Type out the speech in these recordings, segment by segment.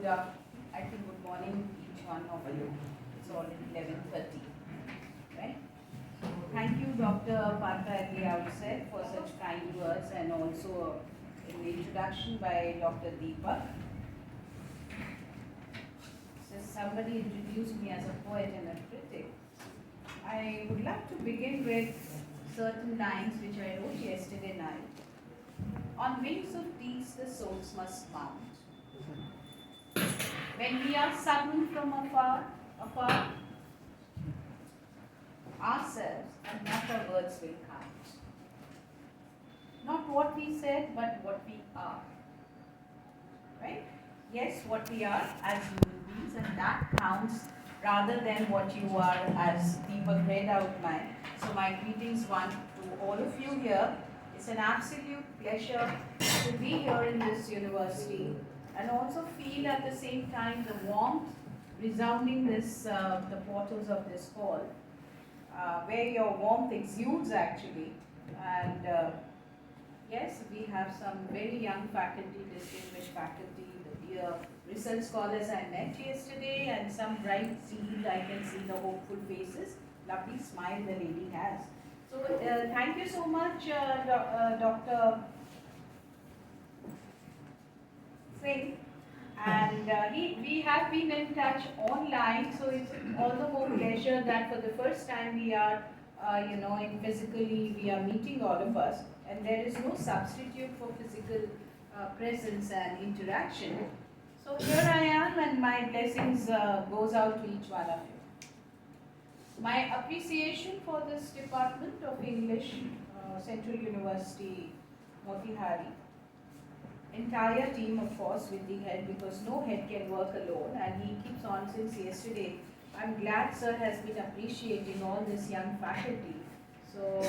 I think good morning each one of you. It's already 11:30, right? So thank you, Dr. Partha, at the outset for such kind words, and also in the introduction by Dr. Deepak. Since somebody introduced me as a poet and a critic, I would like to begin with certain lines which I wrote yesterday night. On wings of peace the souls must mount. When we are summoned from afar, ourselves and not our words will count. Not what we said, but what we are. Right? Yes, what we are as human beings, and that counts rather than what you are, as people read out mine. So my greetings one to all of you here. It's an absolute pleasure to be here in this university, and also feel at the same time the warmth resounding the portals of this hall, where your warmth exudes actually. And yes, we have some very young faculty, distinguished faculty, the dear research scholars I met yesterday, and some bright zeal. I can see the hopeful faces. Lovely smile the lady has. So thank you so much, Dr. Singh. And we have been in touch online, so it's all the more pleasure that for the first time we are, physically we are meeting all of us, and there is no substitute for physical presence and interaction. So here I am, and my blessings goes out to each one of you. My appreciation for this Department of English, Central University, Motihari. Entire team, of course, with the head, because no head can work alone, and he keeps on since yesterday. I'm glad sir has been appreciating all this young faculty. So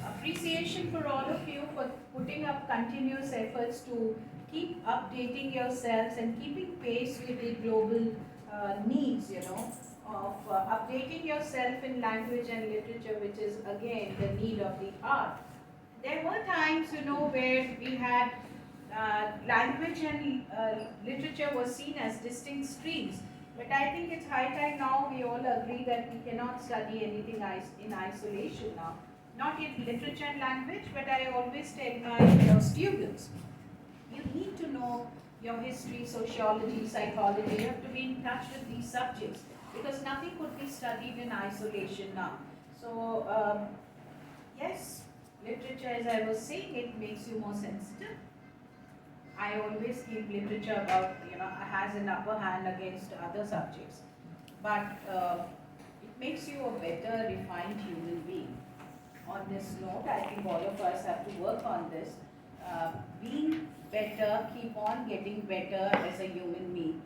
appreciation for all of you for putting up continuous efforts to keep updating yourselves and keeping pace with the global needs, of updating yourself in language and literature, which is again the need of the hour. There were times, where we had language and literature was seen as distinct streams. But I think it's high time now we all agree that we cannot study anything in isolation now. Not in literature and language, but I always tell my students, you need to know your history, sociology, psychology. You have to be in touch with these subjects, because nothing could be studied in isolation now. So, yes, literature, as I was saying, it makes you more sensitive. I always keep literature about, has an upper hand against other subjects. But it makes you a better, refined human being. On this note, I think all of us have to work on this. Being better, keep on getting better as a human being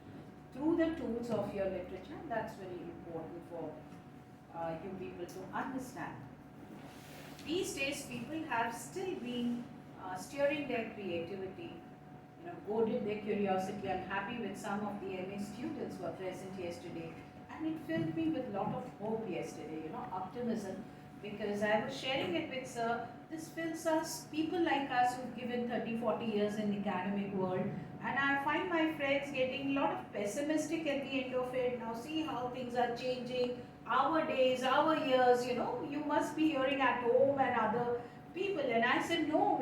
through the tools of your literature. That's very important for you people to understand. These days, people have still been steering their creativity, goaded their curiosity. I'm happy with some of the MA students who were present yesterday, and it filled me with a lot of hope yesterday, optimism, because I was sharing it with sir. This fills us, people like us who've given 30, 40 years in the academic world, and I find my friends getting a lot of pessimistic at the end of it. Now see how things are changing, our days, our years, you must be hearing at home and other people. And I said, no,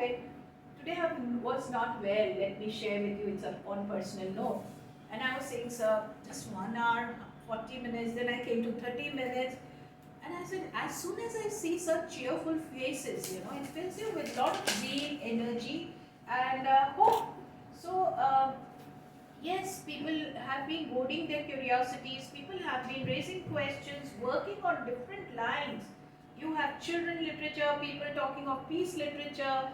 today I was not well, let me share with you, it's on personal note. And I was saying, sir, just 1 hour, 40 minutes, then I came to 30 minutes. And I said, as soon as I see such cheerful faces, it fills you with a lot of zeal, energy, and hope. So, yes, people have been goading their curiosities, people have been raising questions, working on different lines. You have children literature, people talking of peace literature,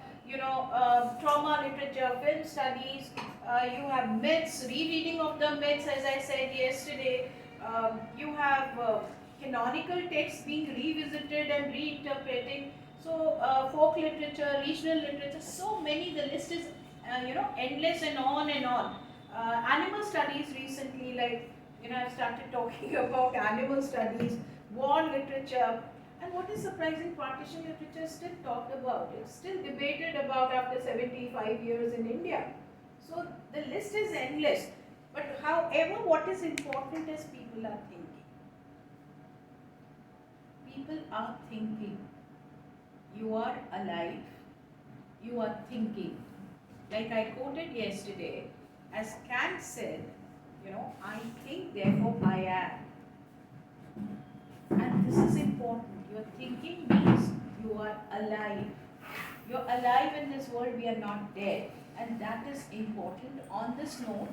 trauma literature, film studies, you have myths, rereading of the myths, as I said yesterday, you have canonical texts being revisited and reinterpreting, so folk literature, regional literature, so many, the list is, endless and on and on. Animal studies recently, like, I've started talking about animal studies, war literature. And what is surprising, partition literature is still talked about. It's still debated about after 75 years in India. So the list is endless. But however, what is important is people are thinking. People are thinking. You are alive. You are thinking. Like I quoted yesterday, as Kant said, I think, therefore I am. And this is important. Your thinking means you are alive. You're alive in this world, we are not dead. And that is important. On this note,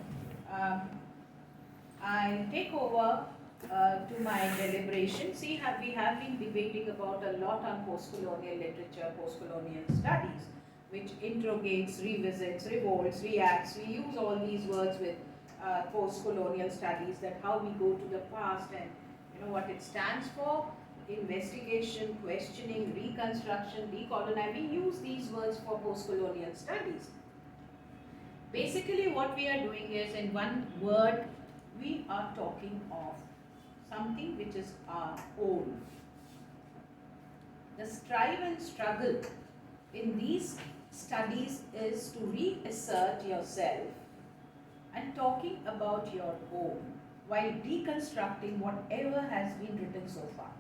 I take over to my deliberation. See, we have been debating about a lot on post-colonial literature, post-colonial studies, which interrogates, revisits, revolts, reacts. We use all these words with post-colonial studies, that how we go to the past and what it stands for: investigation, questioning, reconstruction, decolonizing. We use these words for post-colonial studies. Basically, what we are doing is, in one word, we are talking of something which is our own. The strive and struggle in these studies is to reassert yourself and talking about your own while deconstructing whatever has been written so far.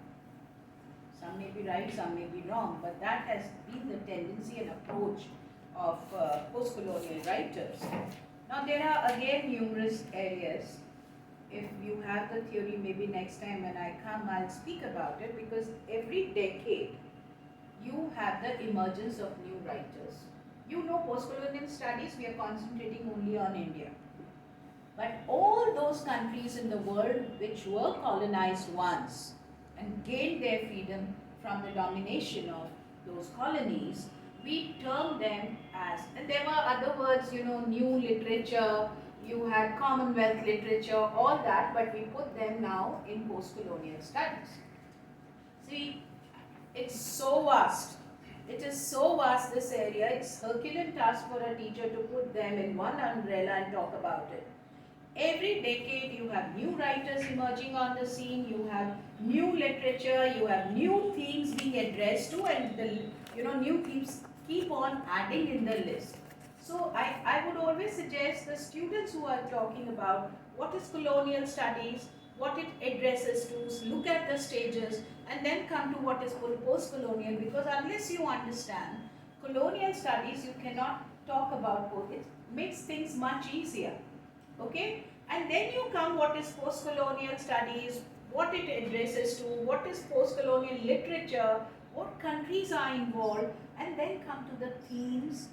Some may be right, some may be wrong, but that has been the tendency and approach of post-colonial writers. Now there are again numerous areas. If you have the theory, maybe next time when I come, I'll speak about it, because every decade you have the emergence of new writers. Post-colonial studies, we are concentrating only on India. But all those countries in the world which were colonized once and gained their freedom from the domination of those colonies, we term them as, and there were other words, new literature, you had Commonwealth literature, all that, but we put them now in post-colonial studies. See, it's so vast. It is so vast, this area. It's Herculean task for a teacher to put them in one umbrella and talk about it. Every decade you have new writers emerging on the scene, you have new literature, you have new themes being addressed to, and the new themes keep on adding in the list. So I would always suggest the students who are talking about what is colonial studies, what it addresses to, look at the stages, and then come to what is post-colonial, because unless you understand colonial studies, you cannot talk about both. It makes things much easier. Okay, and then you come what is post-colonial studies, what it addresses to, what is post-colonial literature, what countries are involved, and then come to the themes,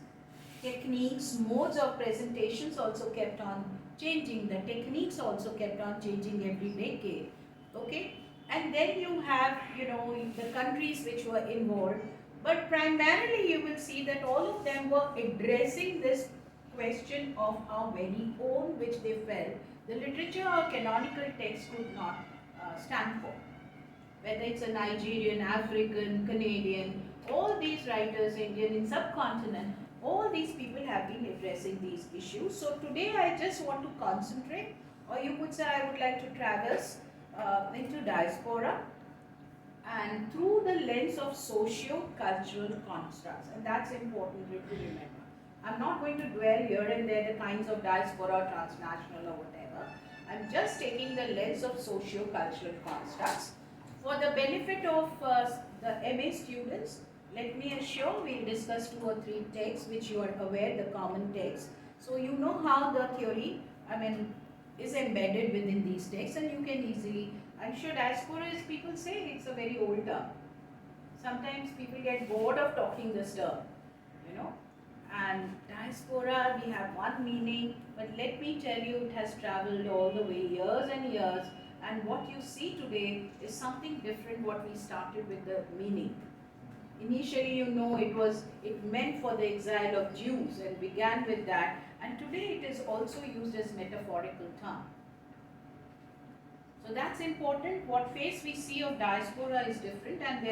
techniques, modes of presentations also kept on changing, the techniques also kept on changing every decade. Okay, and then you have the countries which were involved, but primarily you will see that all of them were addressing this question of our very own, which they felt the literature or canonical text could not stand for. Whether it's a Nigerian, African, Canadian, all these writers, Indian, in subcontinent, all these people have been addressing these issues. So today I just want to concentrate, or you could say I would like to traverse into diaspora and through the lens of socio-cultural constructs, and that's important to remember. I'm not going to dwell here and there the kinds of diaspora, transnational or whatever. I'm just taking the lens of socio-cultural constructs. For the benefit of the MA students, let me assure we'll discuss 2 or 3 texts which you are aware, the common texts. So you know how the theory, is embedded within these texts, and you can easily, I'm sure diaspora, as people say, it's a very old term. Sometimes people get bored of talking this term, And diaspora, we have one meaning, but let me tell you, it has traveled all the way years and years, and what you see today is something different what we started with the meaning. Initially, it meant for the exile of Jews and began with that, and today it is also used as metaphorical term. So that's important. What face we see of diaspora is different, and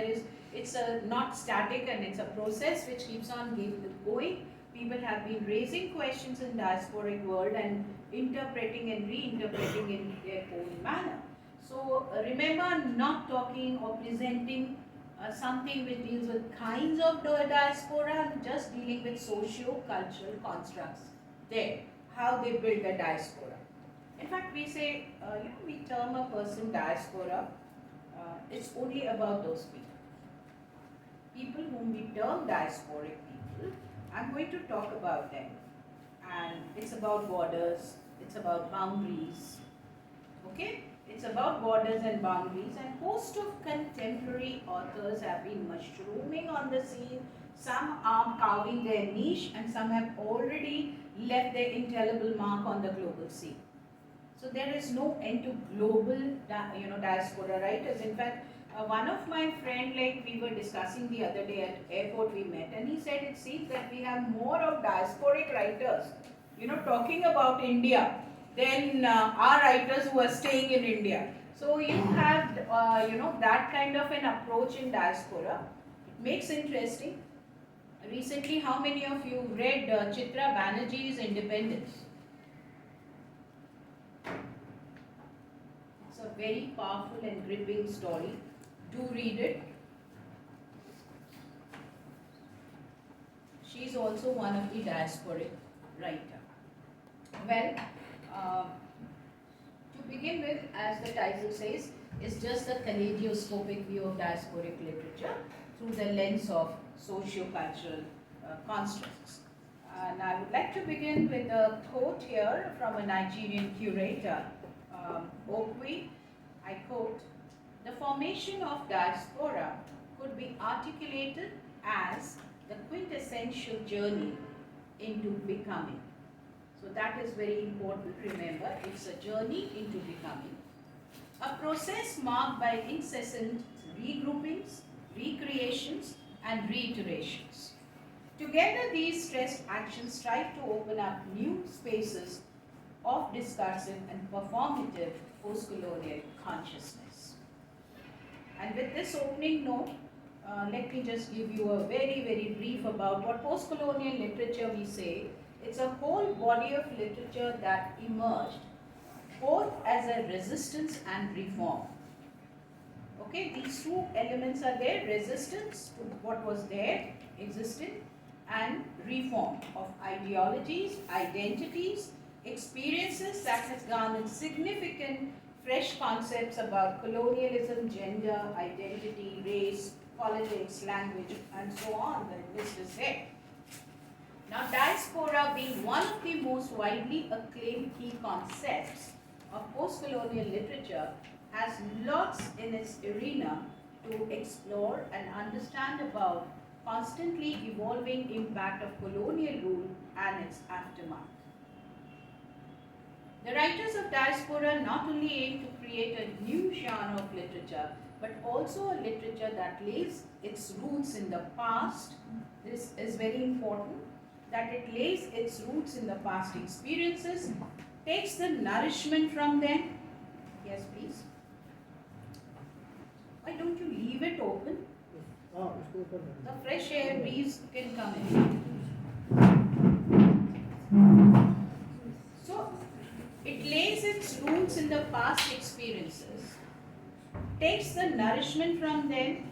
it's not static, and it's a process which keeps on going. People have been raising questions in diasporic world and interpreting and reinterpreting in their own manner. So remember, not talking or presenting something which deals with kinds of diaspora, and just dealing with socio-cultural constructs there, how they build a diaspora. In fact, we say, we term a person diaspora, it's only about those people. People whom we term diasporic people, I'm going to talk about them. And it's about borders, it's about boundaries, okay? It's about borders and boundaries, and host of contemporary authors have been mushrooming on the scene. Some are carving their niche and some have already left their indelible mark on the global scene. So there is no end to global diaspora writers. In fact, one of my friend, like we were discussing the other day at airport we met, and he said it seems that we have more of diasporic writers, talking about India than our writers who are staying in India. So you have, that kind of an approach in diaspora. It makes interesting. Recently, how many of you read Chitra Banerjee's Independence? It's a very powerful and gripping story. Do read it. She is also one of the diasporic writer. Well, to begin with, as the title says, is just a kaleidoscopic view of diasporic literature through the lens of socio-cultural constructs. And I would like to begin with a quote here from a Nigerian curator, Okwe. I quote, "The formation of diaspora could be articulated as the quintessential journey into becoming." So that is very important. Remember, it's a journey into becoming. A process marked by incessant regroupings, recreations, and reiterations. Together, these stressed actions strive to open up new spaces of discursive and performative post-colonial consciousness. And with this opening note, let me just give you a very, very brief about what post-colonial literature we say. It's a whole body of literature that emerged both as a resistance and reform. Okay, these two elements are there: resistance to what was there, existed, and reform of ideologies, identities, experiences that has garnered significant fresh concepts about colonialism, gender, identity, race, politics, language, and so on. The list is there. Now, diaspora being one of the most widely acclaimed key concepts of post-colonial literature has lots in its arena to explore and understand about constantly evolving impact of colonial rule and its aftermath. The writers of diaspora not only aim to create a new genre of literature, but also a literature that lays its roots in the past. This is very important, that it lays its roots in the past experiences, takes the nourishment from them. Yes, please. Why don't you leave it open? The fresh air breeze can come in. So, it lays its roots in the past experiences, takes the nourishment from them,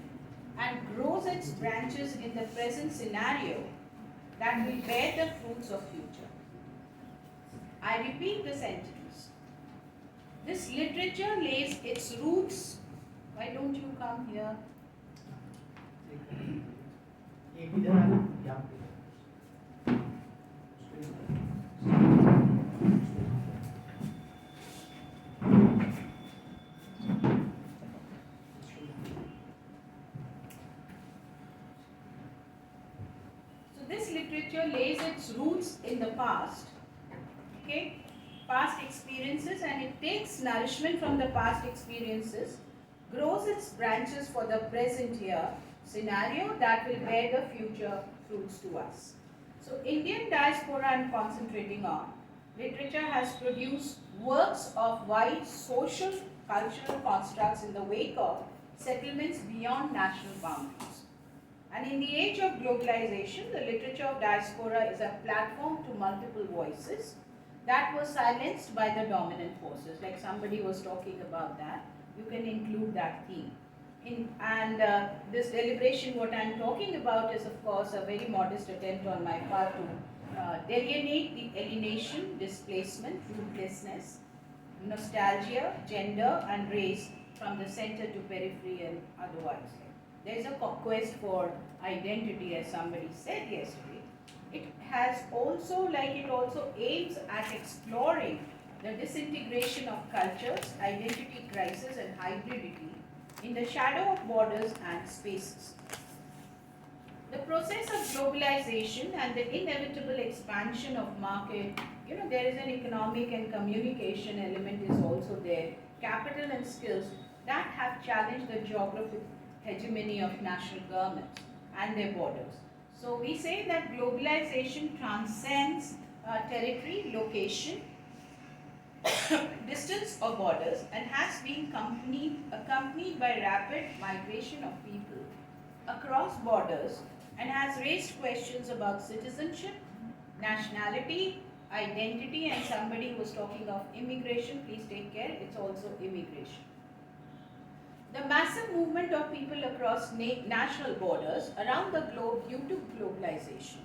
and grows its branches in the present scenario that will bear the fruits of future. I repeat the sentence. This literature lays its roots. Why don't you come here? This literature lays its roots in the past, okay, past experiences, and it takes nourishment from the past experiences, grows its branches for the present year scenario that will bear the future fruits to us. So, Indian diaspora I'm concentrating on. Literature has produced works of wide social cultural constructs in the wake of settlements beyond national boundaries. And in the age of globalization, the literature of diaspora is a platform to multiple voices that were silenced by the dominant forces. Like somebody was talking about that, you can include that theme. This deliberation, what I am talking about is of course a very modest attempt on my part to delineate the alienation, displacement, rootlessness, nostalgia, gender and race from the center to periphery and otherwise. There is a quest for identity, as somebody said yesterday. It has also, it also aims at exploring the disintegration of cultures, identity crisis and hybridity in the shadow of borders and spaces. The process of globalization and the inevitable expansion of market, there is an economic and communication element is also there, capital and skills that have challenged the geographic hegemony of national governments and their borders. So we say that globalization transcends territory, location, distance or borders and has been accompanied by rapid migration of people across borders and has raised questions about citizenship, nationality, identity, and somebody was talking of immigration. Please take care, it's also immigration. The massive movement of people across national borders around the globe due to globalization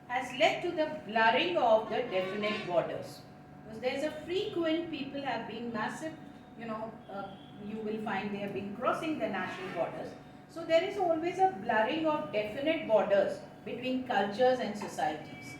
has led to the blurring of the definite borders. Because there's a frequent, people have been massive, you will find they have been crossing the national borders. So there is always a blurring of definite borders between cultures and societies,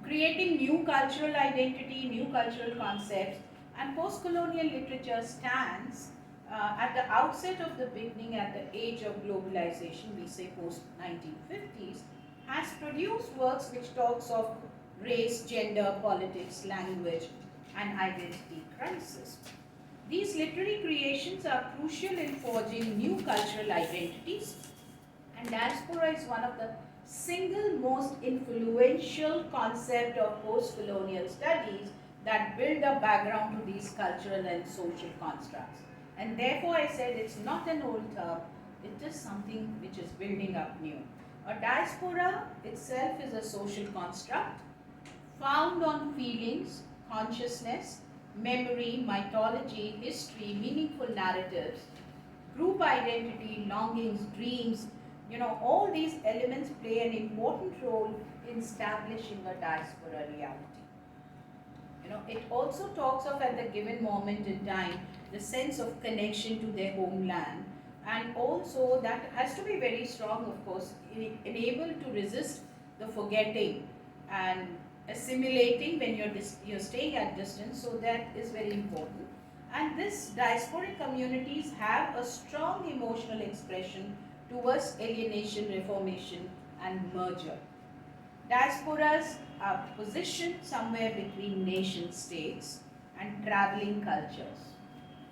creating new cultural identity, new cultural concepts, and post-colonial literature stands at the outset of the beginning at the age of globalization, we say post-1950s, has produced works which talks of race, gender, politics, language, and identity crisis. These literary creations are crucial in forging new cultural identities, and diaspora is one of the single most influential concept of post-colonial studies that build a background to these cultural and social constructs. And therefore I said it's not an old term, it is something which is building up new. A diaspora itself is a social construct found on feelings, consciousness, memory, mythology, history, meaningful narratives, group identity, longings, dreams, all these elements play an important role in establishing a diaspora reality. It also talks of at the given moment in time, the sense of connection to their homeland, and also that has to be very strong, of course, able to resist the forgetting and assimilating when you're staying at distance, so that is very important. And this diasporic communities have a strong emotional expression towards alienation, reformation and merger. Diasporas are positioned somewhere between nation states and traveling cultures.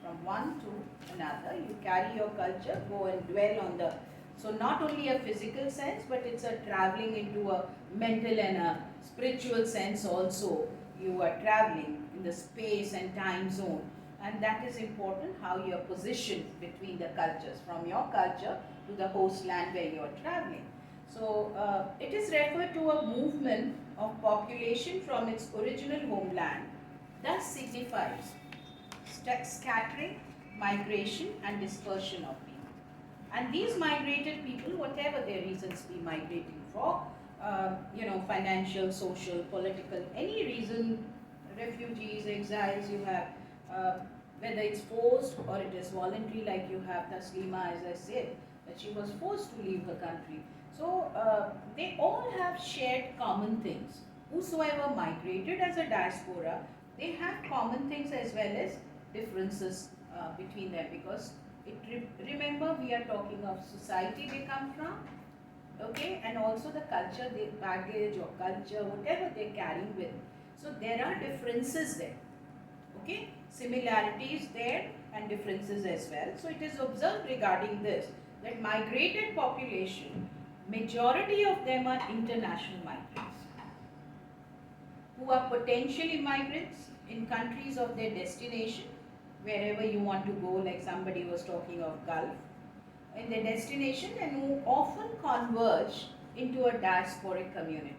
From one to another, you carry your culture, go and dwell on the, so not only a physical sense, but it's a traveling into a mental and a spiritual sense also. You are traveling in the space and time zone, and that is important, how you are positioned between the cultures, from your culture to the host land where you are traveling. So it is referred to a movement of population from its original homeland, thus signifies scattering, migration and dispersion of people. And these migrated people, whatever their reasons be migrating for, financial, social, political, any reason, refugees, exiles, you have, whether it's forced or it is voluntary, like you have Taslima, as I said, that she was forced to leave her country. So they all have shared common things. Whosoever migrated as a diaspora, they have common things as well as differences between them, because remember we are talking of society they come from, okay, and also the culture, the baggage or culture, whatever they're carrying with. So there are differences there, okay, similarities there and differences as well. So it is observed regarding this, that migrated population, majority of them are international migrants who are potential immigrants in countries of their destination, wherever you want to go, like somebody was talking of Gulf, in their destination, and who often converge into a diasporic communities.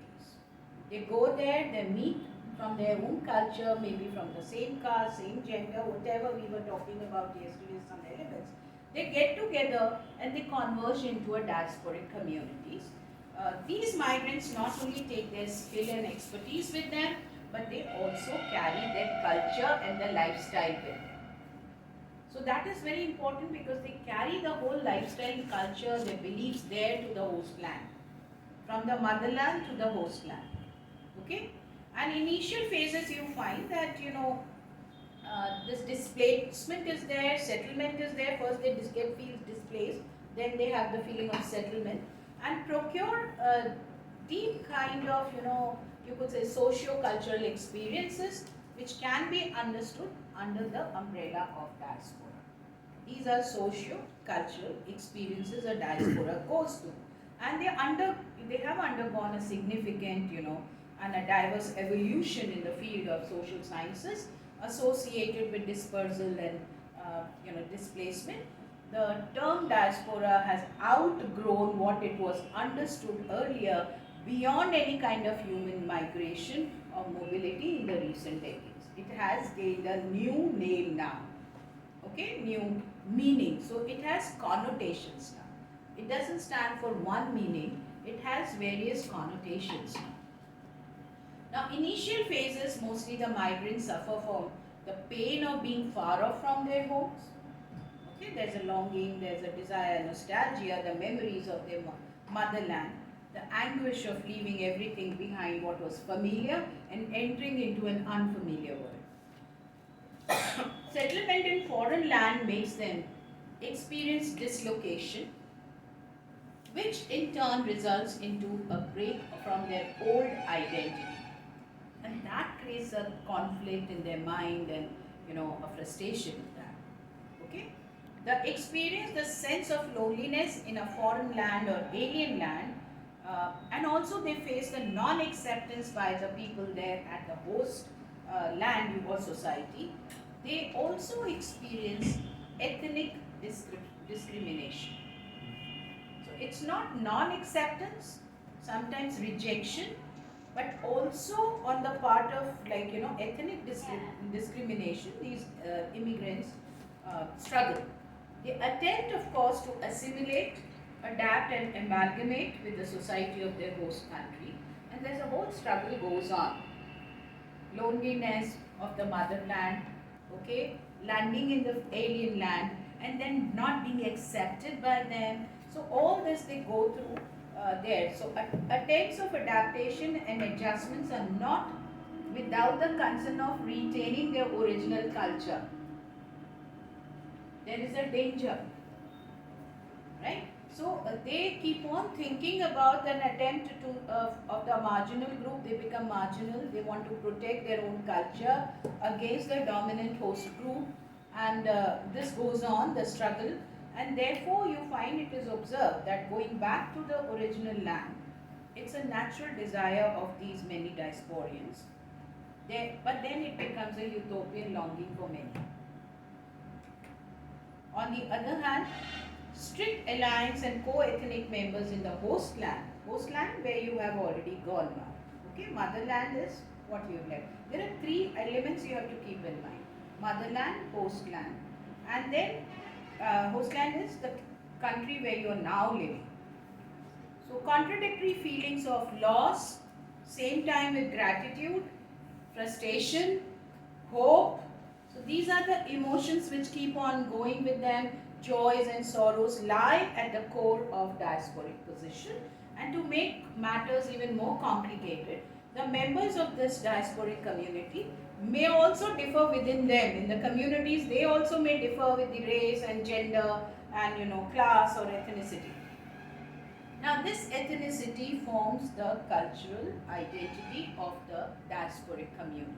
They go there, they meet from their own culture, maybe from the same caste, same gender, whatever we were talking about yesterday, some elements. They get together and they converge into a diasporic communities. These migrants not only take their skill and expertise with them, but they also carry their culture and their lifestyle with them. So that is very important because they carry the whole lifestyle, culture, their beliefs there to the host land, from the motherland to the host land. Okay? And initial phases you find that, this displacement is there, settlement is there. First they get feel displaced, then they have the feeling of settlement and procure a deep kind of, you could say socio-cultural experiences which can be understood under the umbrella of diaspora. These are socio-cultural experiences a diaspora goes through, and they have undergone a significant, and a diverse evolution in the field of social sciences associated with dispersal and displacement. The term diaspora has outgrown what it was understood earlier beyond any kind of human migration or mobility in the recent decades. It has gained a new name now, okay, new meaning. So it has connotations now. It doesn't stand for one meaning, it has various connotations now. Now, initial phases, mostly the migrants suffer from the pain of being far off from their homes. Okay, there's a longing, there's a desire, nostalgia, the memories of their motherland, the anguish of leaving everything behind what was familiar and entering into an unfamiliar world. Settlement in foreign land makes them experience dislocation, which in turn results into a break from their old identity. And that creates a conflict in their mind and, a frustration with that. Okay? The experience, the sense of loneliness in a foreign land or alien land, and also they face the non-acceptance by the people there at the host land or society. They also experience ethnic discrimination. So it's not non-acceptance, sometimes rejection, but also on the part of ethnic discrimination. These immigrants struggle. They attempt, of course, to assimilate, adapt and amalgamate with the society of their host country, and there's a whole struggle goes on. Loneliness of the motherland, okay, landing in the alien land and then not being accepted by them. So all this they go through there. So attempts of adaptation and adjustments are not without the concern of retaining their original culture. There is a danger, right? So they keep on thinking about an attempt of the marginal group. They become marginal. They want to protect their own culture against the dominant host group, and this goes on, the struggle. And therefore, you find it is observed that going back to the original land, it's a natural desire of these many diasporians. But then it becomes a utopian longing for many. On the other hand, strict alliance and co-ethnic members in the host land where you have already gone now. Okay, motherland is what you have left. There are three elements you have to keep in mind: motherland, host land, and then host-land is the country where you are now living. So contradictory feelings of loss, same time with gratitude, frustration, hope. So these are the emotions which keep on going with them. Joys and sorrows lie at the core of diasporic position. And to make matters even more complicated, the members of this diasporic community may also differ within them. In the communities, they also may differ with the race and gender and class or ethnicity. Now this ethnicity forms the cultural identity of the diasporic community.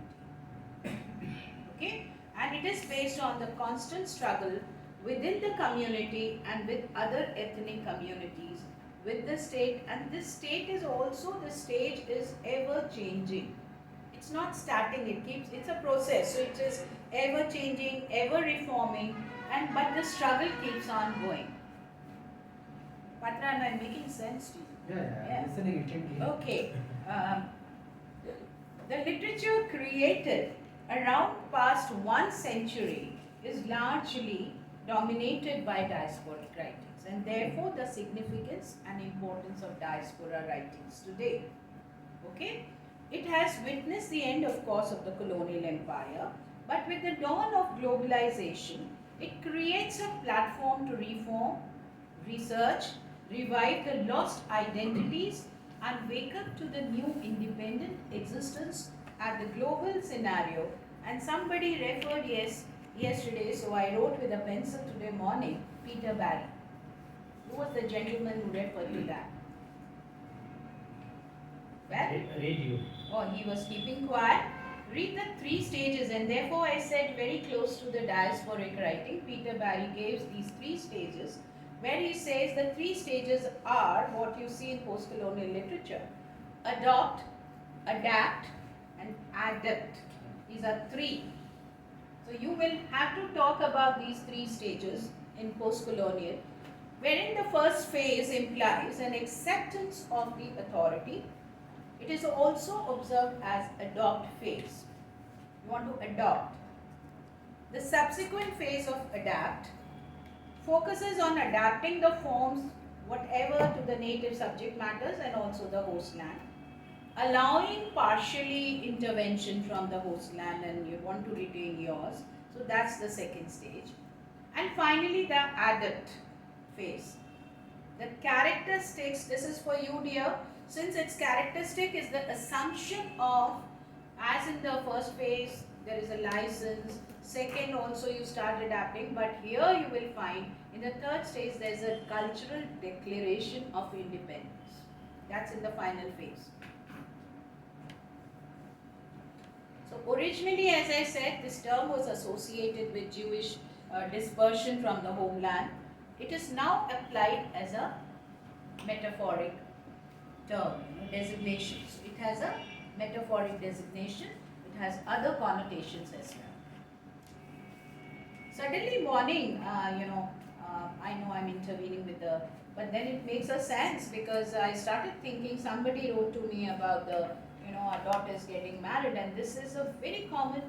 Okay? And it is based on the constant struggle within the community and with other ethnic communities, with the state, and this state is also, the stage is ever changing. It's not static, it's a process, so it is ever changing, ever reforming, but the struggle keeps on going. Patra, am I making sense to you? Yeah. Listening intently. Okay. The literature created around past 1 century is largely dominated by diasporic writings, and therefore the significance and importance of diaspora writings today. Okay? It has witnessed the end, of course, of the colonial empire, but with the dawn of globalization, it creates a platform to reform, research, revive the lost identities, and wake up to the new independent existence at the global scenario. And somebody referred yesterday, so I wrote with a pencil today morning, Peter Barry. Who was the gentleman who referred to that? Well, Radio. Oh, he was keeping quiet. Read the three stages, and therefore I said very close to the diasporic writing. Peter Barry gives these three stages, where he says the three stages are what you see in post-colonial literature: adopt, adapt, and adapt. These are three. So you will have to talk about these three stages in post-colonial, wherein the first phase implies an acceptance of the authority. It is also observed as adopt phase. You want to adopt. The subsequent phase of adapt focuses on adapting the forms whatever to the native subject matters and also the host land, allowing partially intervention from the host land, and you want to retain yours. So that's the second stage. And finally the adapt phase. The characteristics, this is for you dear, since its characteristic is the assumption of, as in the first phase there is a license, second also you start adapting, but here you will find in the third stage there is a cultural declaration of independence. That's in the final phase. So originally, as I said, this term was associated with Jewish dispersion from the homeland. It is now applied as a metaphoric term, designation. So it has a metaphoric designation. It has other connotations as well. Suddenly morning, I know I'm intervening with the, but then it makes a sense because I started thinking, somebody wrote to me about the, our daughters getting married, and this is a very common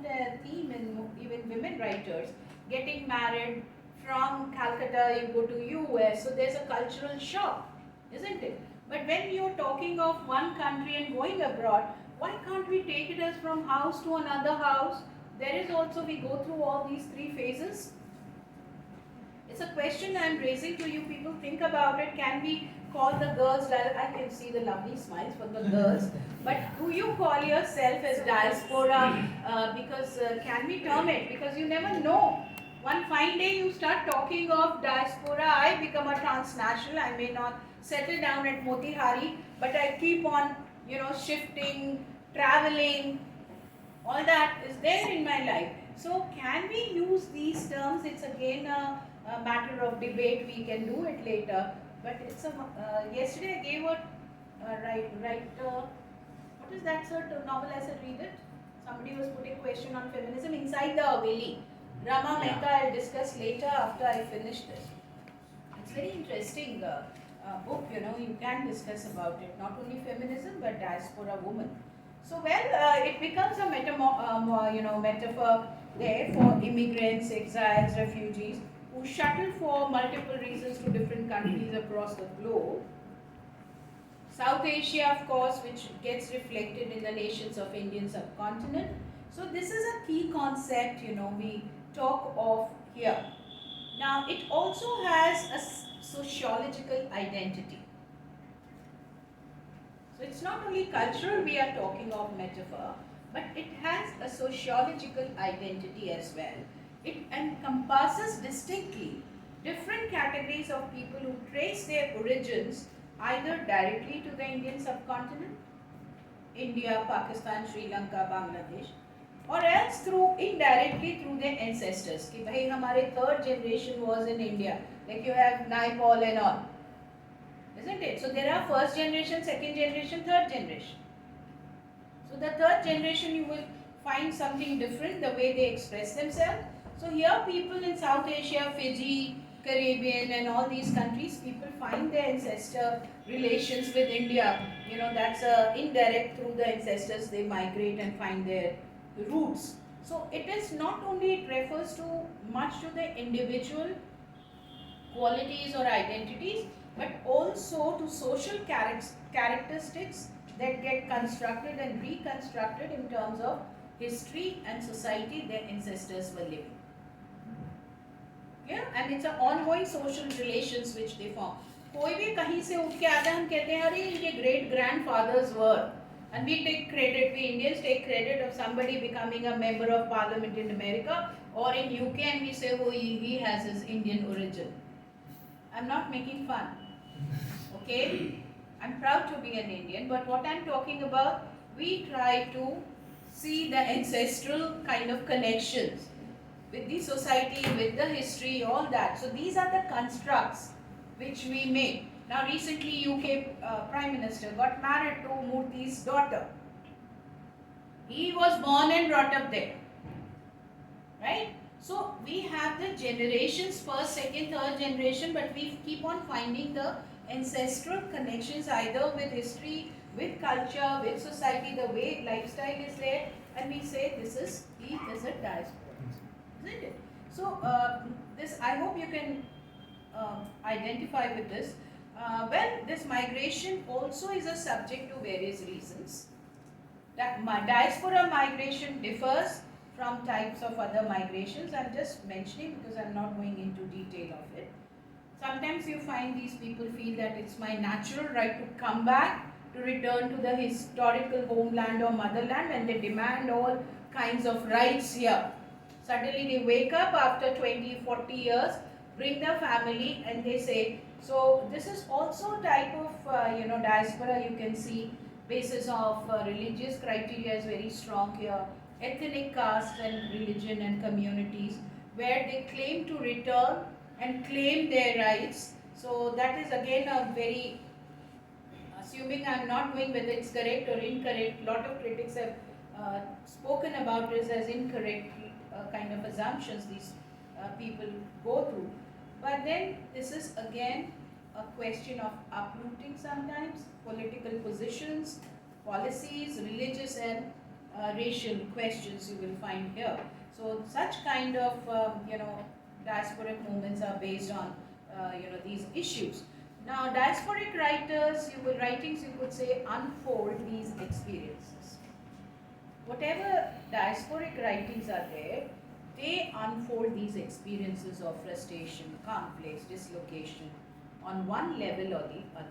theme in even women writers, getting married from Calcutta, you go to US, so there's a cultural shock, isn't it? But when you're talking of one country and going abroad, why can't we take it as from house to another house? There is also, we go through all these three phases. It's a question I'm raising to you. People think about it. Can we call the girls, I can see the lovely smiles from the girls, but do you call yourself as diaspora? Because can we term it? Because you never know. One fine day you start talking of diaspora, I become a transnational, I may not settle down at Motihari, but I keep on, shifting, traveling, all that is there in my life. So can we use these terms? It's again a matter of debate, we can do it later, but it's a, yesterday I gave a, what is that sir, novel, I said read it. Somebody was putting question on feminism inside the Haveli. Rama Mehta, I'll discuss later after I finish this. It's very interesting book, you can discuss about it, not only feminism but diaspora woman. So it becomes a metaphor there for immigrants, exiles, refugees who shuttle for multiple reasons to different countries across the globe. South Asia, of course, which gets reflected in the nations of Indian subcontinent. So this is a key concept, we talk of here. Now, it also has a sociological identity. So it's not only cultural we are talking of metaphor, but it has a sociological identity as well. It encompasses distinctly different categories of people who trace their origins either directly to the Indian subcontinent, India, Pakistan, Sri Lanka, Bangladesh, or else indirectly through their ancestors. Ki bhai hamare third generation was in India, like you have Naipaul and all, isn't it? So there are first generation, second generation, third generation. So the third generation you will find something different, the way they express themselves. So here people in South Asia, Fiji, Caribbean and all these countries, people find their ancestor relations with India. That's indirect through the ancestors, they migrate and find their roots. So it is not only, it refers to much to the individual qualities or identities, but also to social characteristics that get constructed and reconstructed in terms of history and society their ancestors were living. Yeah, and it's an ongoing social relations which they form. कोई भी कहीं से उठ के आता है हम कहते हैं अरे इनके great grandfathers were, and we take credit, we Indians take credit of somebody becoming a member of parliament in America or in UK, and we say oh he has his Indian origin. I'm not making fun, okay? I'm proud to be an Indian, but what I'm talking about, we try to see the ancestral kind of connections with the society, with the history, all that. So these are the constructs which we make. Now recently UK Prime Minister got married to Murthy's daughter. He was born and brought up there, right? So we have the generations, first, second, third generation, but we keep on finding the ancestral connections either with history, with culture, with society, the way lifestyle is there, and we say this is, he is a diaspora, isn't it? So this, I hope you can identify with this. Well, this migration also is a subject to various reasons. That diaspora migration differs from types of other migrations. I'm just mentioning because I'm not going into detail of it. Sometimes you find these people feel that it's my natural right to come back, to return to the historical homeland or motherland, and they demand all kinds of rights here. Suddenly they wake up after 20, 40 years, bring their family, and they say, so this is also a type of diaspora. You can see basis of religious criteria is very strong here, ethnic caste and religion and communities, where they claim to return and claim their rights. So that is again a very, assuming I'm not knowing whether it's correct or incorrect, lot of critics have spoken about this as incorrect kind of assumptions these people go through. But then this is again a question of uprooting sometimes, political positions, policies, religious and racial questions you will find here. So such kind of diasporic movements are based on these issues. Now diasporic writings you could say unfold these experiences. Whatever diasporic writings are there, they unfold these experiences of frustration, conflicts, dislocation on one level or the other.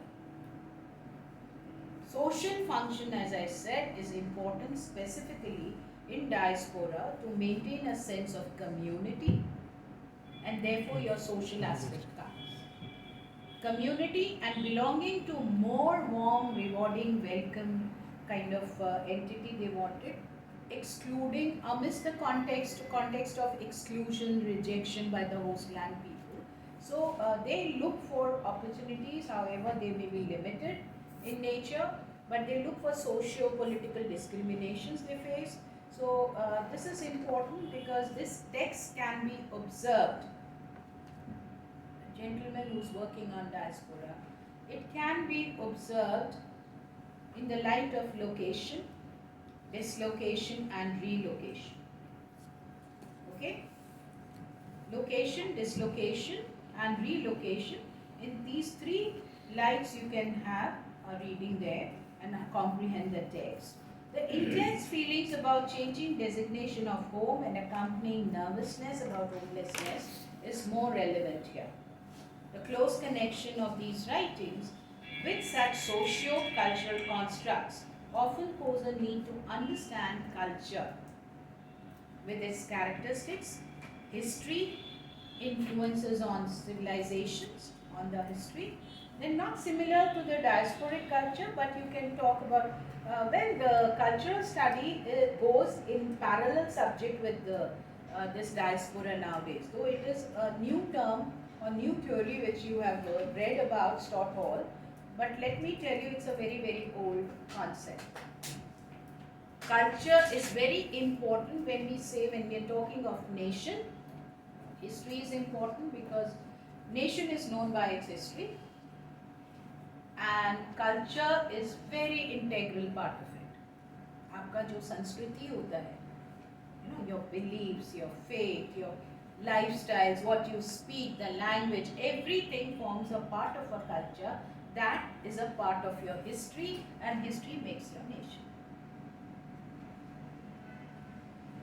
Social function, as I said, is important specifically in diaspora to maintain a sense of community, and therefore your social aspect comes. Community and belonging to more warm, rewarding, welcome kind of entity they wanted, excluding amidst the context of exclusion, rejection by the host land people. So they look for opportunities, however they may be limited in nature, but they look for socio-political discriminations they face. So this is important because this text can be observed. A gentleman who's working on diaspora, it can be observed in the light of location, dislocation and relocation. Okay? Location, dislocation and relocation. In these three lights you can have a reading there and comprehend the text. The intense feelings about changing designation of home and accompanying nervousness about homelessness is more relevant here. The close connection of these writings with such socio-cultural constructs often pose a need to understand culture with its characteristics, history, influences on civilizations, on the history. They're not similar to the diasporic culture, but you can talk about, the cultural study goes in parallel subject with this diaspora nowadays. Though it is a new term or new theory which you have read about, Stott Hall, but let me tell you it's a very, very old concept. Culture is very important when we are talking of nation. History is important because nation is known by its history, and culture is very integral part of it. आपका जो संस्कृति होता है, your beliefs, your faith, your lifestyles, what you speak, the language, everything forms a part of a culture that is a part of your history, and history makes your nation.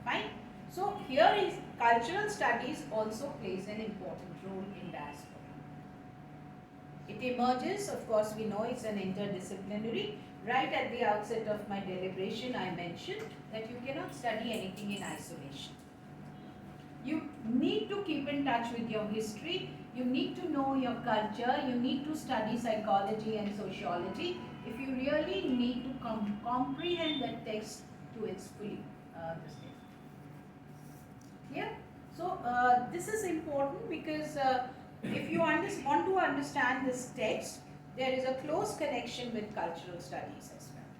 Fine. So here is cultural studies also plays an important role in diaspora. It emerges, of course we know it's an interdisciplinary. Right at the outset of my deliberation I mentioned that you cannot study anything in isolation. You need to keep in touch with your history, you need to know your culture, you need to study psychology and sociology if you really need to comprehend the text to its fully. Yeah. So this is important because if you want to understand this text, there is a close connection with cultural studies as well.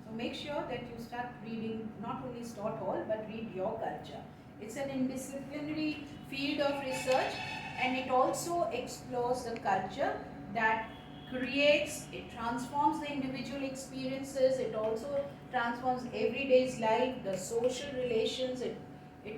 So make sure that you start reading not only Stott Hall but read your culture. It's an interdisciplinary field of research, and it also explores the culture that creates, it transforms the individual experiences, it also transforms everyday's life, the social relations, it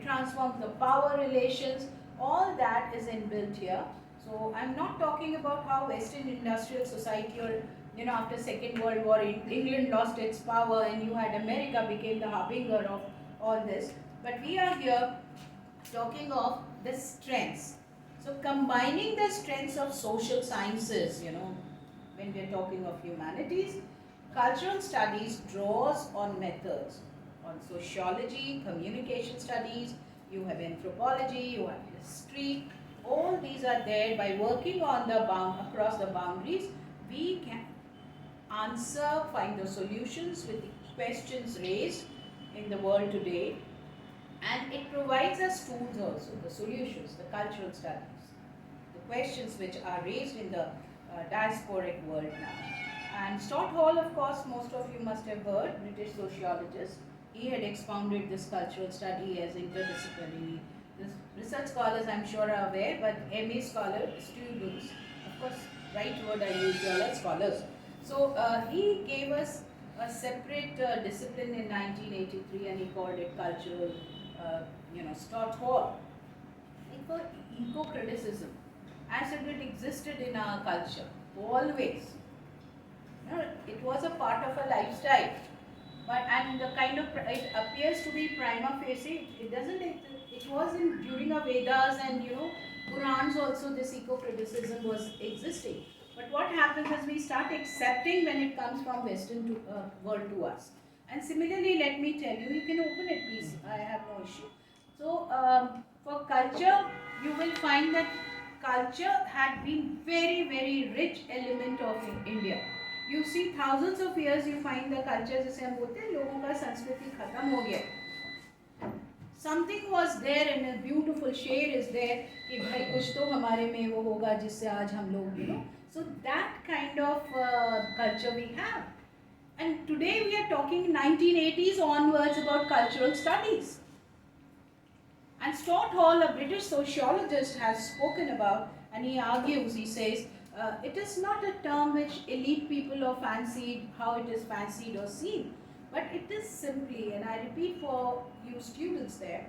transforms the power relations, all that is inbuilt here. So I'm not talking about how Western industrial society or after Second World War England lost its power and you had America became the harbinger of all this. But we are here talking of the strengths. So combining the strengths of social sciences, when we are talking of humanities, cultural studies draws on methods, on sociology, communication studies, you have anthropology, you have history, all these are there. By working on the across the boundaries, we can answer, find the solutions with the questions raised in the world today, and it provides us tools also, the solutions, the cultural studies, the questions which are raised in the diasporic world now. And Stott Hall, of course, most of you must have heard, British sociologist. He had expounded this cultural study as interdisciplinary. The research scholars, I'm sure, are aware, but MA scholar students, of course, right word I use here, are scholars. So he gave us a separate discipline in 1983, and he called it cultural, Stott Hall. It was eco-criticism, as if it existed in our culture, always. It was a part of a lifestyle. But, and the kind of, it appears to be prima facie, it doesn't, it was during the Vedas and Purans also this eco-criticism was existing. But what happens is we start accepting when it comes from Western world to us. And similarly, let me tell you, you can open it please, I have no issue. So for culture, you will find that culture had been very, very rich element of India. You see thousands of years you find the culture, जैसे हम बोलते हैं लोगों का संस्कृति खत्म हो गया. Something was there and a beautiful shade is there कि भाई कुछ तो हमारे में वो होगा जिससे आज हम लोग So that kind of culture we have. And today we are talking 1980s onwards about cultural studies. And Stott Hall, a British sociologist, has spoken about, and he argues, he says, it is not a term which elite people are fancied, how it is fancied or seen, but it is simply, and I repeat for you students there,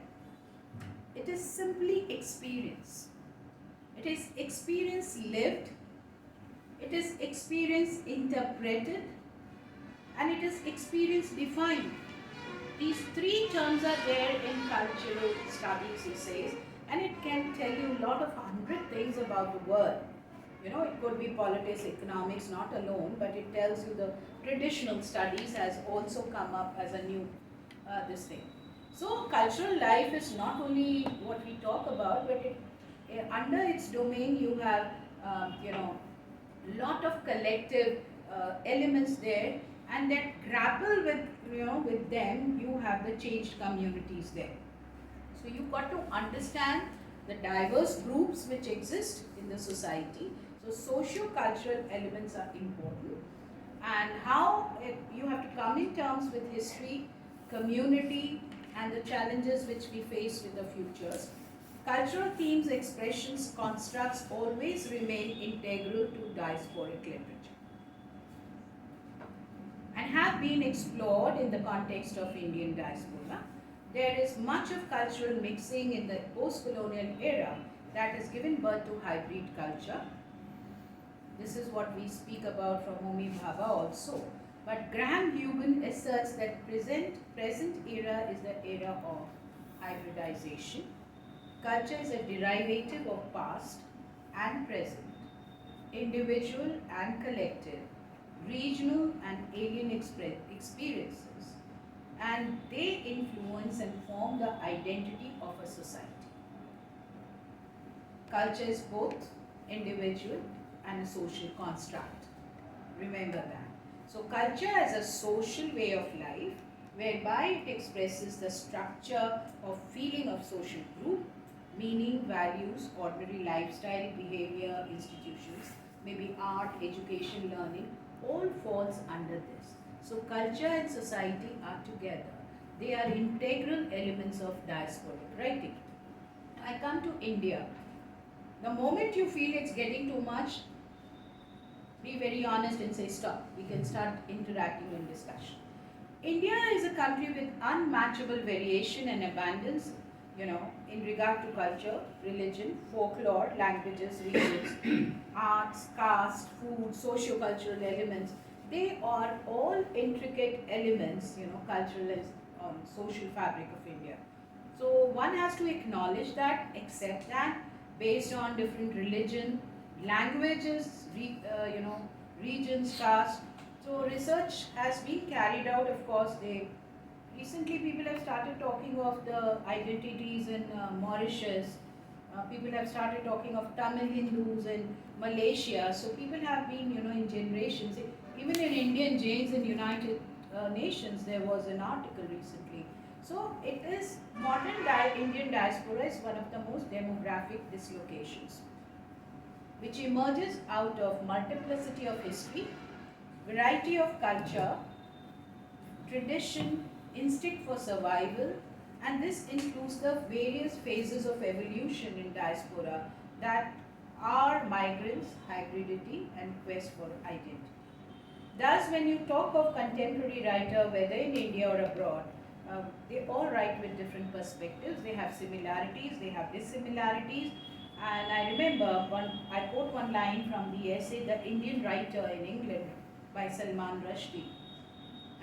it is simply experience. It is experience lived, it is experience interpreted, and it is experience defined. These three terms are there in cultural studies, he says, and it can tell you a lot of 100 things about the world. It could be politics, economics, not alone, but it tells you the traditional studies has also come up as a new this thing. So cultural life is not only what we talk about, but under its domain you have lot of collective elements there, and that grapple with with them. You have the changed communities there. So you got to understand the diverse groups which exist in the society. So socio-cultural elements are important, and how you have to come in terms with history, community, and the challenges which we face with the futures. Cultural themes, expressions, constructs always remain integral to diasporic literature and have been explored in the context of Indian diaspora. There is much of cultural mixing in the post-colonial era that has given birth to hybrid culture. This is what we speak about from Homi Bhabha also. But Graham Hubin asserts that present era is the era of hybridization. Culture is a derivative of past and present, individual and collective, regional and alien experiences, and they influence and form the identity of a society. Culture is both individual and a social construct. Remember that. So culture as a social way of life, whereby it expresses the structure of feeling of social group, meaning, values, ordinary lifestyle, behavior, institutions, maybe art, education, learning, all falls under this. So culture and society are together. They are integral elements of diasporic writing. I come to India. The moment you feel it's getting too much, be very honest and say stop. We can start interacting in discussion. India is a country with unmatchable variation and abundance, in regard to culture, religion, folklore, languages, regions, arts, caste, food, socio-cultural elements. They are all intricate elements, cultural and social fabric of India. So one has to acknowledge that, accept that, based on different religion, languages, regions, caste. So research has been carried out. Of course, recently people have started talking of the identities in Mauritius. People have started talking of Tamil Hindus in Malaysia. So people have been, in generations. Even in Indian Jains in United Nations, there was an article recently. So it is modern Indian diaspora is one of the most demographic dislocations, which emerges out of multiplicity of history, variety of culture, tradition, instinct for survival, and this includes the various phases of evolution in diaspora that are migrants, hybridity, and quest for identity. Thus, when you talk of contemporary writer, whether in India or abroad, they all write with different perspectives. They have similarities, they have dissimilarities. And I remember, I quote one line from the essay, The Indian Writer in England by Salman Rushdie.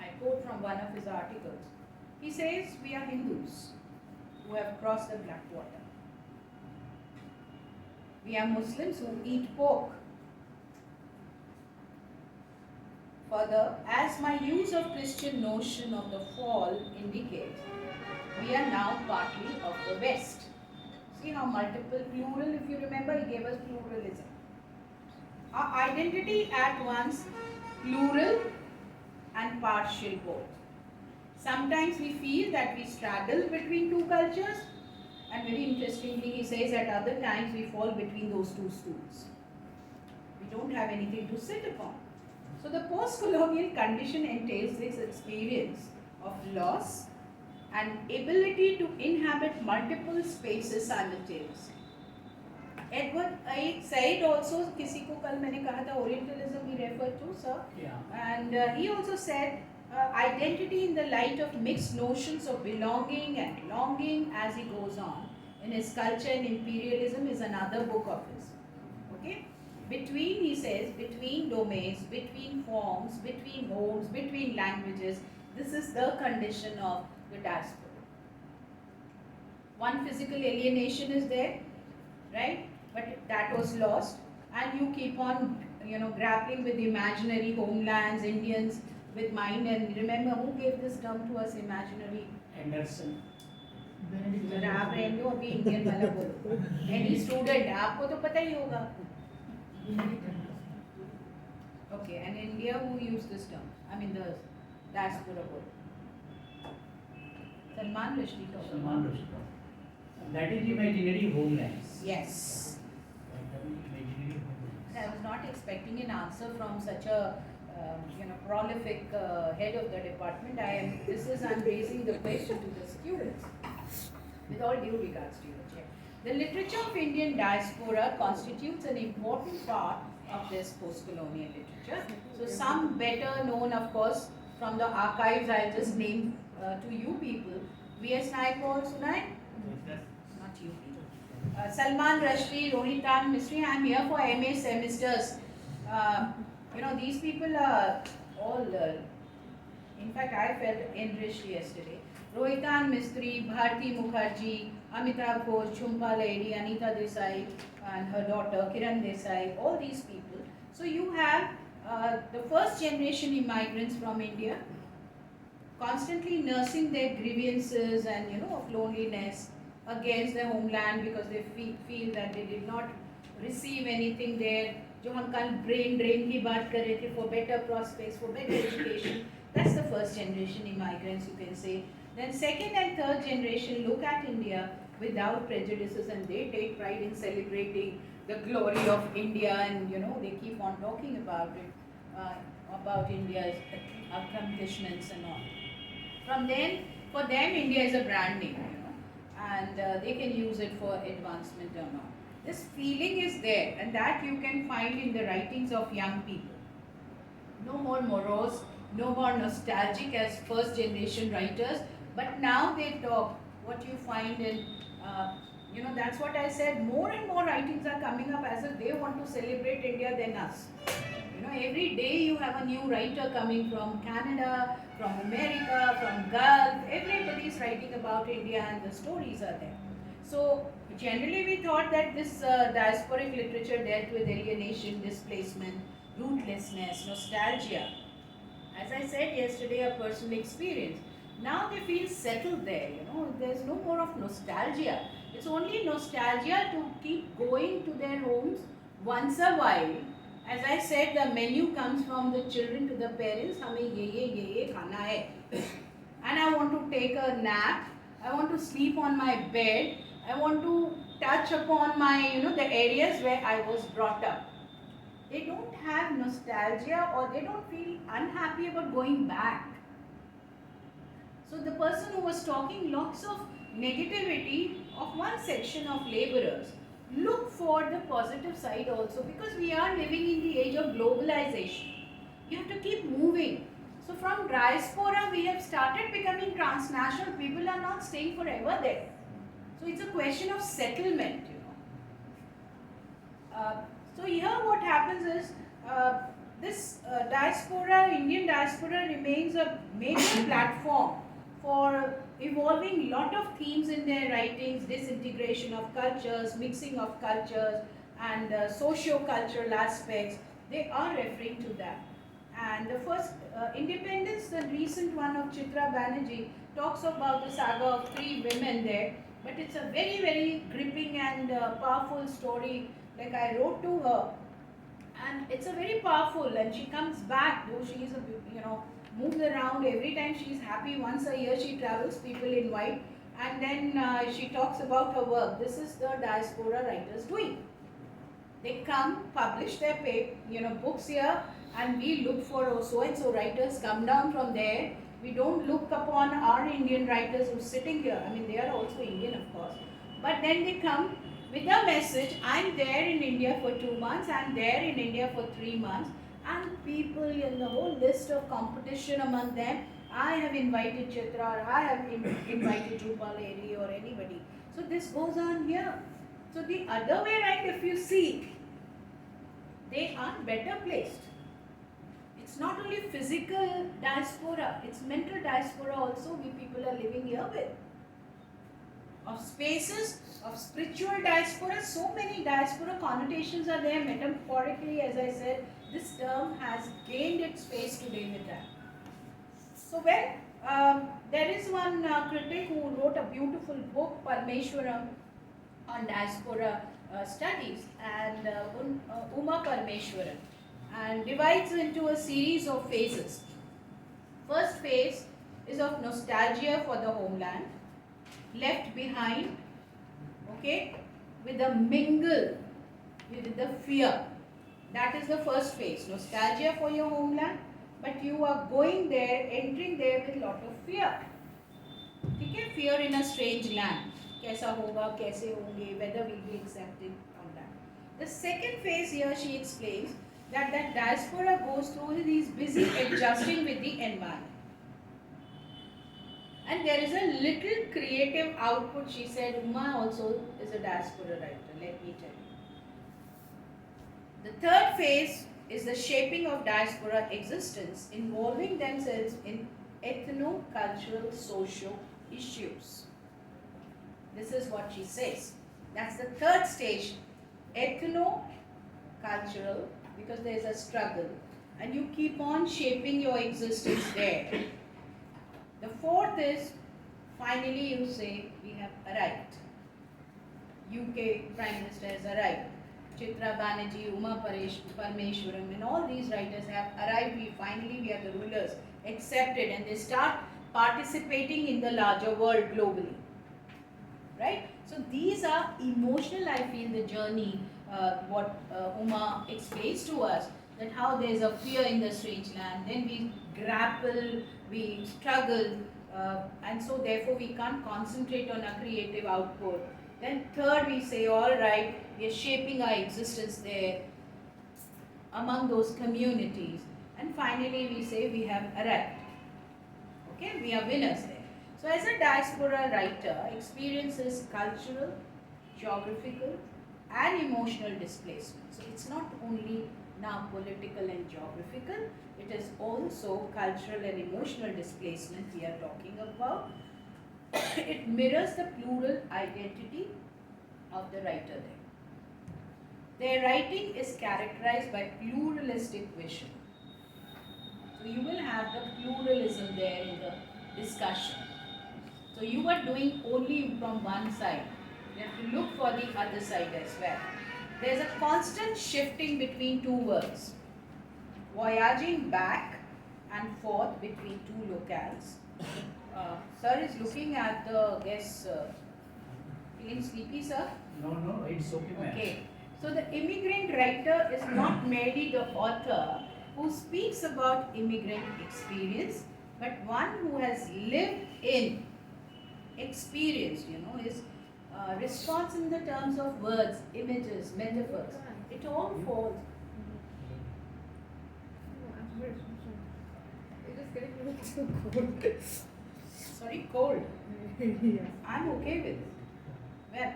I quote from one of his articles. He says, we are Hindus who have crossed the Black Water. We are Muslims who eat pork. Further, as my use of Christian notion of the fall indicates, we are now partly of the West. See how multiple, plural, if you remember, he gave us pluralism. Our identity at once plural and partial both. Sometimes we feel that we straddle between two cultures, and very interestingly he says at other times we fall between those two stools. We don't have anything to sit upon. So the post-colonial condition entails this experience of loss and ability to inhabit multiple spaces simultaneously. Edward Said also, किसी को कल मैंने कहा था Orientalism he referred to, sir. Yeah. And he also said identity in the light of mixed notions of belonging and longing as he goes on. In his Culture and Imperialism is another book of his. Okay? Between, he says, between domains, between forms, between homes, between languages, this is the condition of the diaspora. One physical alienation is there, right? But that was lost, and you keep on, grappling with imaginary homelands, Indians with mind. And remember, who gave this term to us, imaginary? Anderson. आप रहने हो अभी Indian वाला बोलो. Any student, आपको तो पता ही होगा. Okay, and India, who used this term? I mean the diaspora word. Salman Rushdie. Salman Rushdie. That is imaginary homelands. Yes. Imaginary homelands. I was not expecting an answer from such a prolific head of the department. I'm raising the question to the students. With all due regards to you. The literature of Indian diaspora constitutes an important part of this post-colonial literature. So some better known, of course, from the archives, I'll just name to you people. V.S. Naipaul, Sunai? Not you people. Salman Rushdie, Rohitan Mistry. I'm here for MA semesters. uh, these people are all, in fact, I felt enriched yesterday. Rohitan Mistry, Bharti Mukherjee, Amitabh Ghosh, Jhumpa Lahiri, Anita Desai, and her daughter Kiran Desai, all these people. So you have the first generation immigrants from India, constantly nursing their grievances and of loneliness against their homeland because they feel that they did not receive anything there. जो हम कल brain drain की बात कर रहे थे, for better prospects, for better education, that's the first generation immigrants, you can say. Then second and third generation look at India without prejudices, and they take pride in celebrating the glory of India, and they keep on talking about it, about India's accomplishments and all. From then, for them, India is a brand name, and they can use it for advancement or not. This feeling is there, and that you can find in the writings of young people. No more morose, no more nostalgic as first generation writers, but now they talk. What you find in, that's what I said, more and more writings are coming up as if they want to celebrate India than us. Every day you have a new writer coming from Canada, from America, from Gulf. Everybody is writing about India and the stories are there. So generally we thought that this diasporic literature dealt with alienation, displacement, rootlessness, nostalgia. As I said yesterday, a personal experience. Now they feel settled there, there's no more of nostalgia. It's only nostalgia to keep going to their homes once a while. As I said, the menu comes from the children to the parents. हमें ये खाना है. And I want to take a nap. I want to sleep on my bed. I want to touch upon my, the areas where I was brought up. They don't have nostalgia, or they don't feel unhappy about going back. So the person who was talking lots of negativity of one section of laborers, look for the positive side also, because we are living in the age of globalization. You have to keep moving. So from diaspora we have started becoming transnational. People are not staying forever there. So it's a question of settlement, So here what happens is, this diaspora, Indian diaspora, remains a major platform for evolving lot of themes in their writings: disintegration of cultures, mixing of cultures, and socio-cultural aspects. They are referring to that. And the first independence, the recent one of Chitra Banerjee, talks about the saga of 3 women there, but it's a very, very gripping and powerful story. Like I wrote to her, and it's a very powerful, and she comes back, though she is moves around. Every time she's happy, once a year she travels, people invite, and then she talks about her work. This is the diaspora writers doing. They come, publish their books here, and we look for so and so writers come down from there. We don't look upon our Indian writers who are sitting here. I mean, they are also Indian, of course, but then they come with a message: I'm there in India for 2 months, I'm there in India for 3 months, and people in the whole list of competition among them, I have invited Chitra, or I have invited Jhumpa Lahiri, or anybody. So this goes on here. So the other way around, if you see, they are better placed. It's not only physical diaspora, it's mental diaspora also we people are living here with. Of spaces, of spiritual diaspora, so many diaspora connotations are there. Metaphorically, as I said, this term has gained its space today with that. So there is one critic who wrote a beautiful book, Parmeshwaram, on diaspora studies, and Uma Parmeshwaran, and divides into a series of phases. First phase is of nostalgia for the homeland, left behind, okay, with a mingle with the fear. That is the first phase, nostalgia for your homeland, but you are going there, entering there with lot of fear. Okay, fear in a strange land. Kaisa hoga, kaise honge, whether we will be accepted on that. The second phase here, she explains that diaspora goes through these busy adjusting with the environment. And there is a little creative output. She said, Uma also is a diaspora writer, let me tell you. The third phase is the shaping of diaspora existence involving themselves in ethno-cultural social issues. This is what she says. That's the third stage, ethno-cultural, because there's a struggle and you keep on shaping your existence there. The fourth is, finally you say, we have arrived. UK Prime Minister has arrived. Chitra Banerjee, Uma Parmeshwaram, and all these writers have arrived. We are the rulers, accepted, and they start participating in the larger world globally. Right? So these are emotional, I feel, the journey, what Uma explains to us, that how there is a fear in the strange land, then we grapple, we struggle, and so therefore we can't concentrate on a creative output. Then third, we say, all right, we are shaping our existence there among those communities. And finally, we say we have arrived. Okay, we are winners there. So as a diaspora writer, experiences cultural, geographical, and emotional displacement. So it's not only now political and geographical, it is also cultural and emotional displacement we are talking about. It mirrors the plural identity of the writer there. Their writing is characterized by pluralistic vision. So you will have the pluralism there in the discussion. So you are doing only from one side. You have to look for the other side as well. There is a constant shifting between two words. Voyaging back and forth between two locales. Sir is looking at the guests. Feeling sleepy, sir? No, it's okay, ma'am. Okay. So the immigrant writer is not merely the author who speaks about immigrant experience, but one who has lived in, experienced, his response in the terms of words, images, metaphors. It all falls. It's just getting a little too cold. Sorry, cold. Yes. I'm okay with it. Well,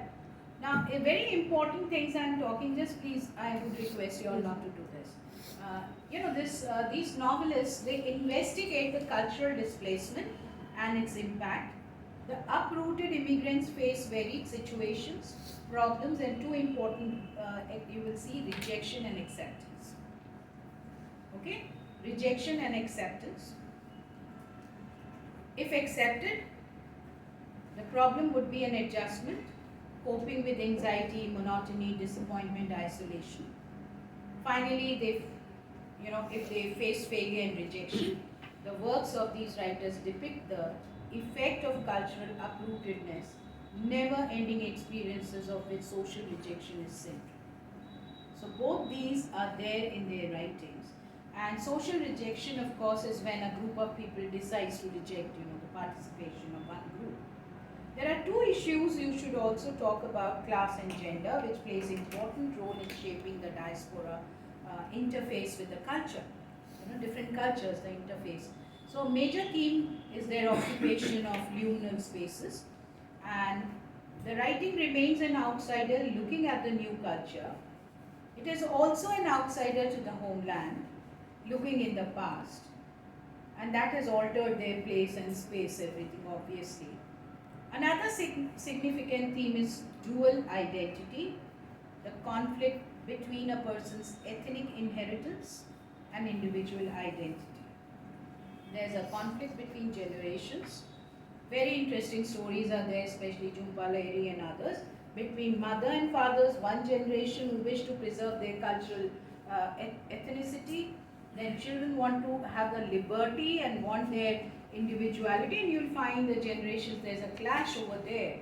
now a very important things I'm talking, just please, I would request you all not to do this. These novelists, they investigate the cultural displacement and its impact. The uprooted immigrants face varied situations, problems, and two important, you will see, rejection and acceptance. Okay? Rejection and acceptance. If accepted, the problem would be an adjustment, coping with anxiety, monotony, disappointment, isolation. Finally, if they face failure and rejection, the works of these writers depict the effect of cultural uprootedness, never-ending experiences of which social rejection is central. So both these are there in their writings. And social rejection, of course, is when a group of people decides to reject, the participation of one group. There are two issues you should also talk about: class and gender, which plays an important role in shaping the diaspora interface with the culture. Different cultures, the interface. So major theme is their occupation of liminal spaces, and the writing remains an outsider looking at the new culture. It is also an outsider to the homeland, looking in the past, and that has altered their place and space, everything, obviously. Another significant theme is dual identity, the conflict between a person's ethnic inheritance and individual identity. There's a conflict between generations. Very interesting stories are there, especially Jhumpa Lahiri and others, between mother and fathers, one generation who wish to preserve their cultural ethnicity, then children want to have the liberty and want their individuality, and you'll find the generations, there's a clash over there.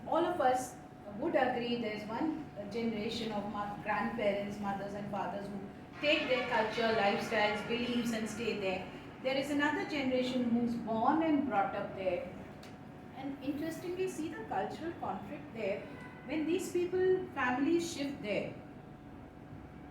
All of us would agree there's one generation of grandparents, mothers and fathers who take their culture, lifestyles, beliefs and stay there. There is another generation who's born and brought up there. And interestingly, see the cultural conflict there. When these people, families shift there,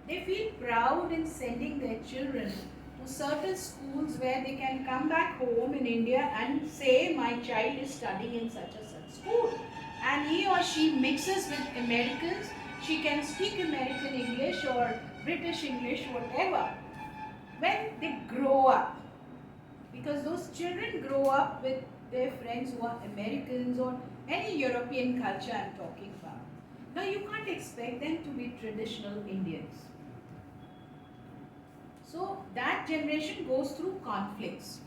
they feel proud in sending their children to certain schools where they can come back home in India and say, my child is studying in such and such school. And he or she mixes with Americans. She can speak American English or British English, whatever, when they grow up, because those children grow up with their friends who are Americans or any European culture I'm talking about. Now you can't expect them to be traditional Indians. So that generation goes through conflicts.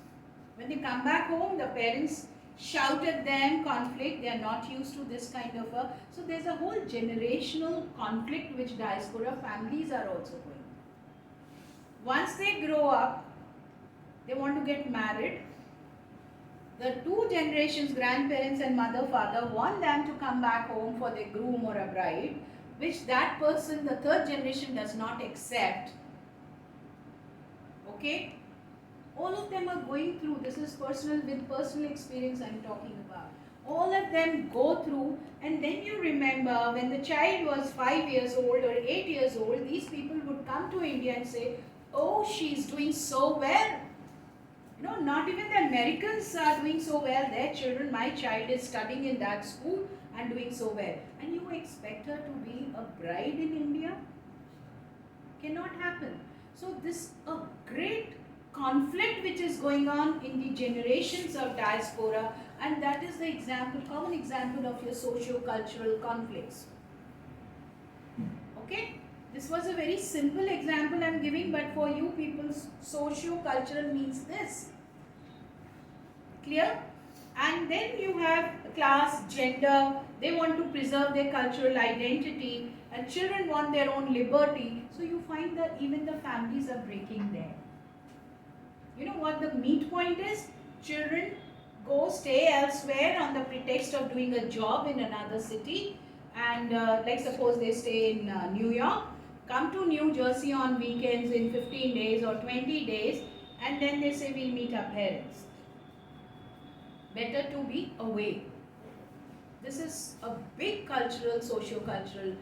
When they come back home, the parents shout at them, conflict, they are not used to this kind of a... So there's a whole generational conflict which diaspora families are also going. Once they grow up, they want to get married. The two generations, grandparents and mother, father, want them to come back home for their groom or a bride, which that person, the third generation, does not accept. Okay? All of them are going through, this is personal, with personal experience I'm talking about. All of them go through, and then you remember when the child was 5 years old or 8 years old, these people would come to India and say, oh, she's doing so well. You know, not even the Americans are doing so well. Their children, my child is studying in that school and doing so well. And you expect her to be a bride in India? Cannot happen. So this a great conflict which is going on in the generations of diaspora, and that is the example, common example of your socio-cultural conflicts. Okay? This was a very simple example I'm giving, but for you people, socio-cultural means this. Clear? And then you have class, gender, they want to preserve their cultural identity, and children want their own liberty. So you find that even the families are breaking there. You know what the meat point is? Children go stay elsewhere on the pretext of doing a job in another city, and like suppose they stay in New York, come to New Jersey on weekends in 15 days or 20 days, and then they say we'll meet our parents. Better to be away. This is a big cultural, socio-cultural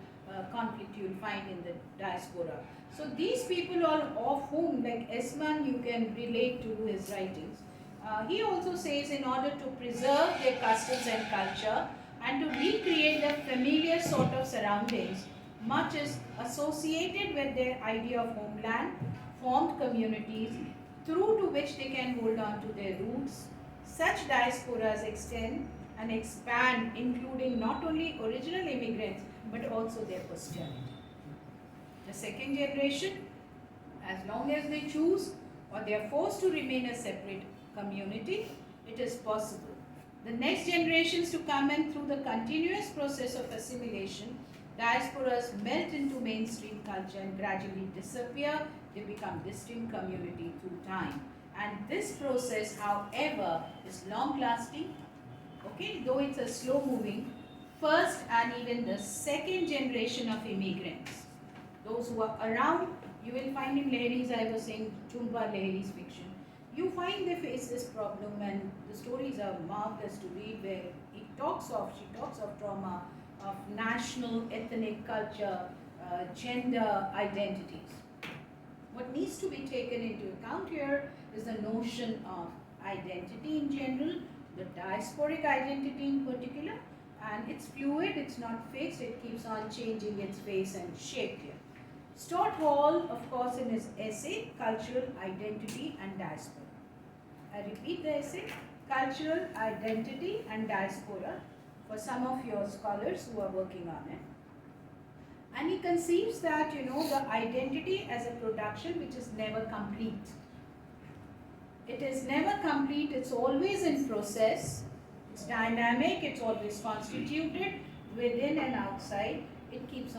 conflict you'll find in the diaspora. So these people are of whom, like Esman, you can relate to his writings. He also says in order to preserve their customs and culture and to recreate the familiar sort of surroundings, much is associated with their idea of homeland, formed communities through to which they can hold on to their roots. Such diasporas extend and expand, including not only original immigrants but also their posterity. The second generation, as long as they choose or they are forced to remain a separate community, it is possible. The next generations to come in through the continuous process of assimilation, diasporas melt into mainstream culture and gradually disappear. They become distinct community through time. And this process, however, is long-lasting, okay, though it's a slow-moving. First and even the second generation of immigrants, those who are around, you will find in Lahiri's, I was saying, Chumpa Lahiri's fiction, you find they face this problem, and the stories are marvelous to read, where she talks of trauma, of national, ethnic culture, gender identities. What needs to be taken into account here is the notion of identity in general, the diasporic identity in particular, and it's fluid, it's not fixed, it keeps on changing its face and shape here. Stuart Hall, of course, in his essay, Cultural Identity and Diaspora. I repeat the essay, Cultural Identity and Diaspora, for some of your scholars who are working on it. And he conceives that, the identity as a production which is never complete. It is never complete, it's always in process, it's dynamic, it's always constituted within and outside, it keeps on